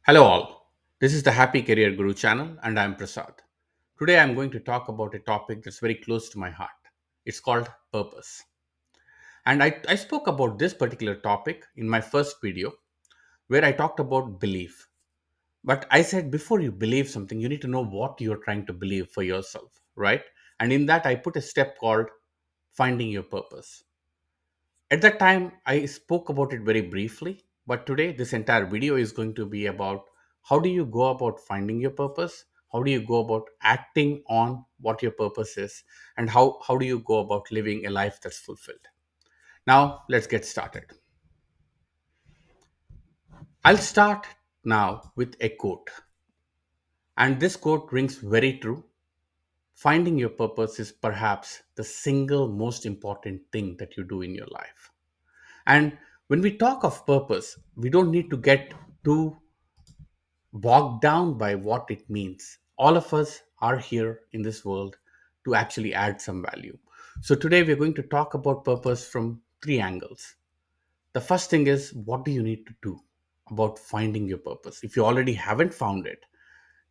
Hello, all. This is the Happy Career Guru channel, and I'm Prasad. Today, I'm going to talk about a topic that's very close to my heart. It's called purpose. And I spoke about this particular topic in my first video where I talked about belief. But I said before you believe something, you need to know what you're trying to believe for yourself, right? And in that, I put a step called finding your purpose. At that time, I spoke about it very briefly, but today, this entire video is going to be about how do you go about finding your purpose? How do you go about acting on what your purpose is? And how do you go about living a life that's fulfilled? Now, let's get started. I'll start now with a quote. And this quote rings very true. Finding your purpose is perhaps the single most important thing that you do in your life. And when we talk of purpose, we don't need to get too bogged down by what it means. All of us are here in this world to actually add some value. So today we're going to talk about purpose from three angles. The first thing is, what do you need to do about finding your purpose? If you already haven't found it,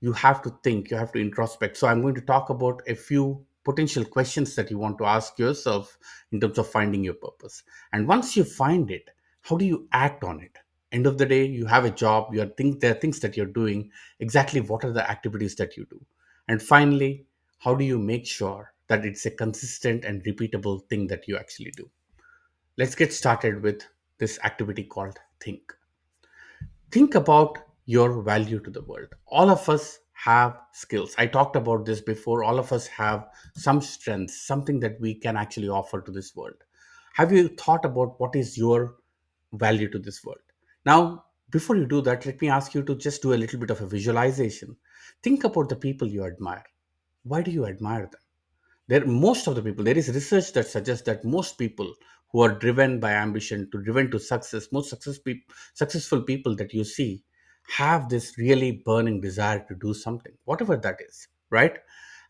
you have to think, you have to introspect. So I'm going to talk about a few potential questions that you want to ask yourself in terms of finding your purpose. And once you find it, how do you act on it? End of the day, you have a job, you are think there are things that you're doing. Exactly what are the activities that you do? And finally, how do you make sure that it's a consistent and repeatable thing that you actually do? Let's get started with this activity called think. Think about your value to the world. All of us have skills. I talked about this before. All of us have some strengths, something that we can actually offer to this world. Have you thought about what is your value to this world? Now, before you do that, let me ask you to just do a little bit of a visualization. Think about the people you admire. Why do you admire them? Most of the people, there is research that suggests that most people who are driven by ambition to driven to success, successful people that you see have this really burning desire to do something, whatever that is, right?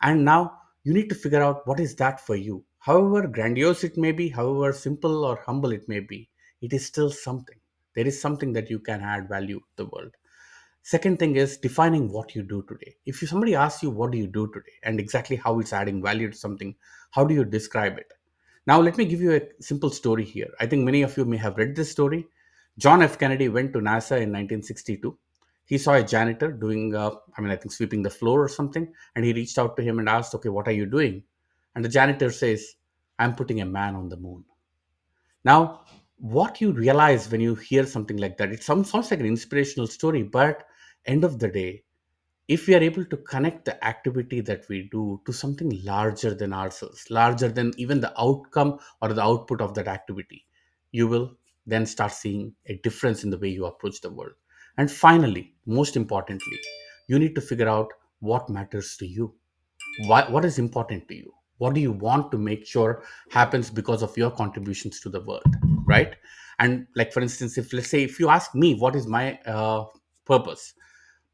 And now you need to figure out what is that for you. However grandiose it may be, however simple or humble it may be, it is still something. There is something that you can add value to the world. Second thing is defining what you do today. If somebody asks you what do you do today and exactly how it's adding value to something, how do you describe it? Now, let me give you a simple story here. I think many of you may have read this story. John F. Kennedy went to NASA in 1962. He saw a janitor doing, I think sweeping the floor or something, and he reached out to him and asked, "Okay, what are you doing?" And the janitor says, "I'm putting a man on the moon." Now, what you realize when you hear something like that, it sounds like an inspirational story, but end of the day, if we are able to connect the activity that we do to something larger than ourselves, larger than even the outcome or the output of that activity, you will then start seeing a difference in the way you approach the world. And finally, most importantly, you need to figure out what matters to you. What is important to you? What do you want to make sure happens because of your contributions to the world, right? And like, for instance, if let's say if you ask me what is my purpose,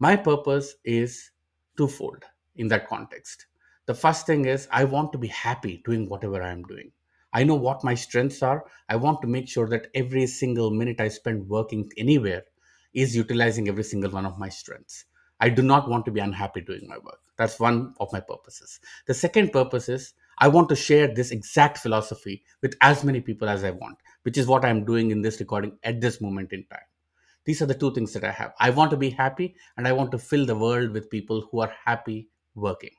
my purpose is twofold in that context. The first thing is I want to be happy doing whatever I am doing. I know what my strengths are. I want to make sure that every single minute I spend working anywhere is utilizing every single one of my strengths. I do not want to be unhappy doing my work. That's one of my purposes. The second purpose is I want to share this exact philosophy with as many people as I want, which is what I'm doing in this recording at this moment in time. These are the two things that I have. I want to be happy and I want to fill the world with people who are happy working.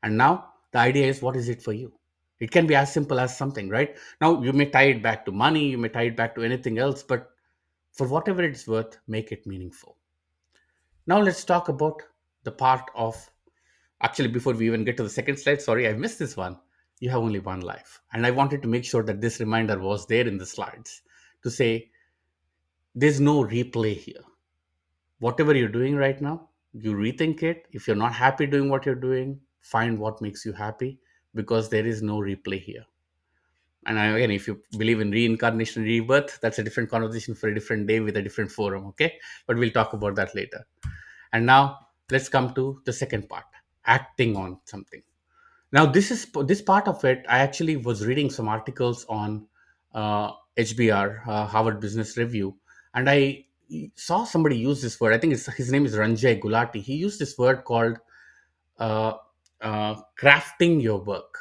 And now the idea is, what is it for you? It can be as simple as something, right? Now you may tie it back to money, you may tie it back to anything else, but for whatever it's worth, make it meaningful. Now let's talk about the part of, actually, before we even get to the second slide, sorry, I missed this one. You have only one life. And I wanted to make sure that this reminder was there in the slides to say there's no replay here. Whatever you're doing right now, you rethink it. If you're not happy doing what you're doing, find what makes you happy, because there is no replay here. And again, if you believe in reincarnation, rebirth, that's a different conversation for a different day with a different forum, okay? But we'll talk about that later. And now let's come to the second part, acting on something. Now, this part of it. I actually was reading some articles on HBR, Harvard Business Review, and I saw somebody use this word. I think his name is Ranjay Gulati. He used this word called uh, crafting your work,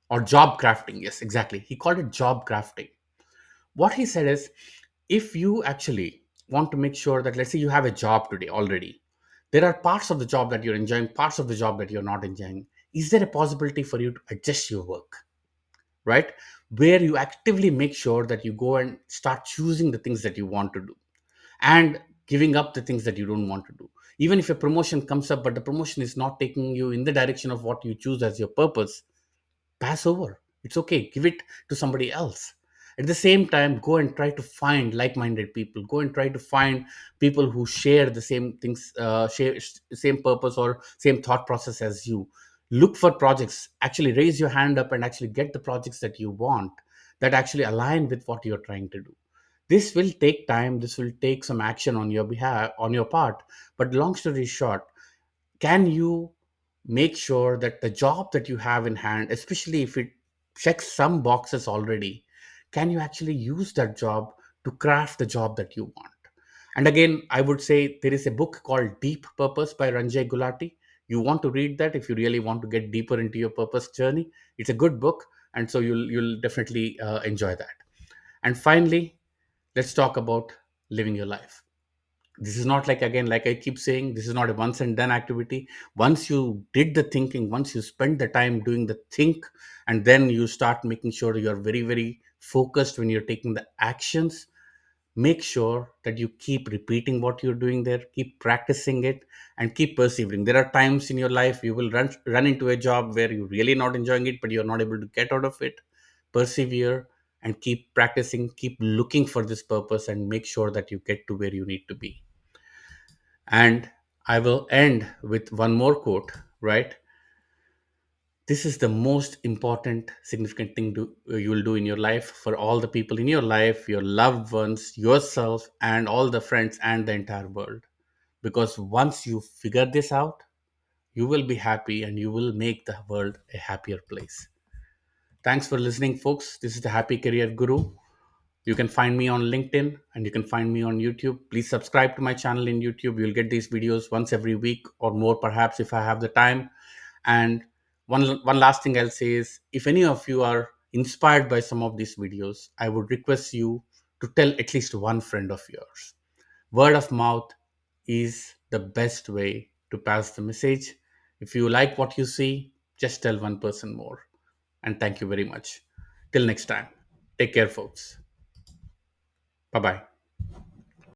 or job crafting. Yes, exactly. He called it job crafting. What he said is, if you actually want to make sure that, let's say you have a job today already, there are parts of the job that you're enjoying, parts of the job that you're not enjoying. Is there a possibility for you to adjust your work, right? Where you actively make sure that you go and start choosing the things that you want to do, and giving up the things that you don't want to do. Even if a promotion comes up, but the promotion is not taking you in the direction of what you choose as your purpose, pass over. It's okay. Give it to somebody else. At the same time, go and try to find like-minded people. Go and try to find people who share the same things, share same purpose or same thought process as you. Look for projects. Actually, raise your hand up and actually get the projects that you want, that actually align with what you're trying to do. This will take time. This will take some action on your behalf, on your part. But long story short, can you make sure that the job that you have in hand, especially if it checks some boxes already, can you actually use that job to craft the job that you want? And again, I would say there is a book called Deep Purpose by Ranjay Gulati. You want to read that if you really want to get deeper into your purpose journey. It's a good book, and so you'll definitely enjoy that. And finally, let's talk about living your life. This is not like, again, like I keep saying, this is not a once and done activity. Once you did the thinking, once you spend the time doing the think, and then you start making sure you're very, very focused when you're taking the actions, make sure that you keep repeating what you're doing there, keep practicing it, and keep persevering. There are times in your life you will run into a job where you're really not enjoying it, but you're not able to get out of it. Persevere and keep practicing, keep looking for this purpose, and make sure that you get to where you need to be. And I will end with one more quote, right? This is the most important, significant thing you will do in your life, for all the people in your life, your loved ones, yourself, and all the friends and the entire world. Because once you figure this out, you will be happy and you will make the world a happier place. Thanks for listening, folks. This is the Happy Career Guru. You can find me on LinkedIn and you can find me on YouTube. Please subscribe to my channel in YouTube. You'll get these videos once every week or more, perhaps, if I have the time. And one last thing I'll say is, if any of you are inspired by some of these videos, I would request you to tell at least one friend of yours. Word of mouth is the best way to pass the message. If you like what you see, just tell one person more. And thank you very much. Till next time, take care, folks. Bye bye.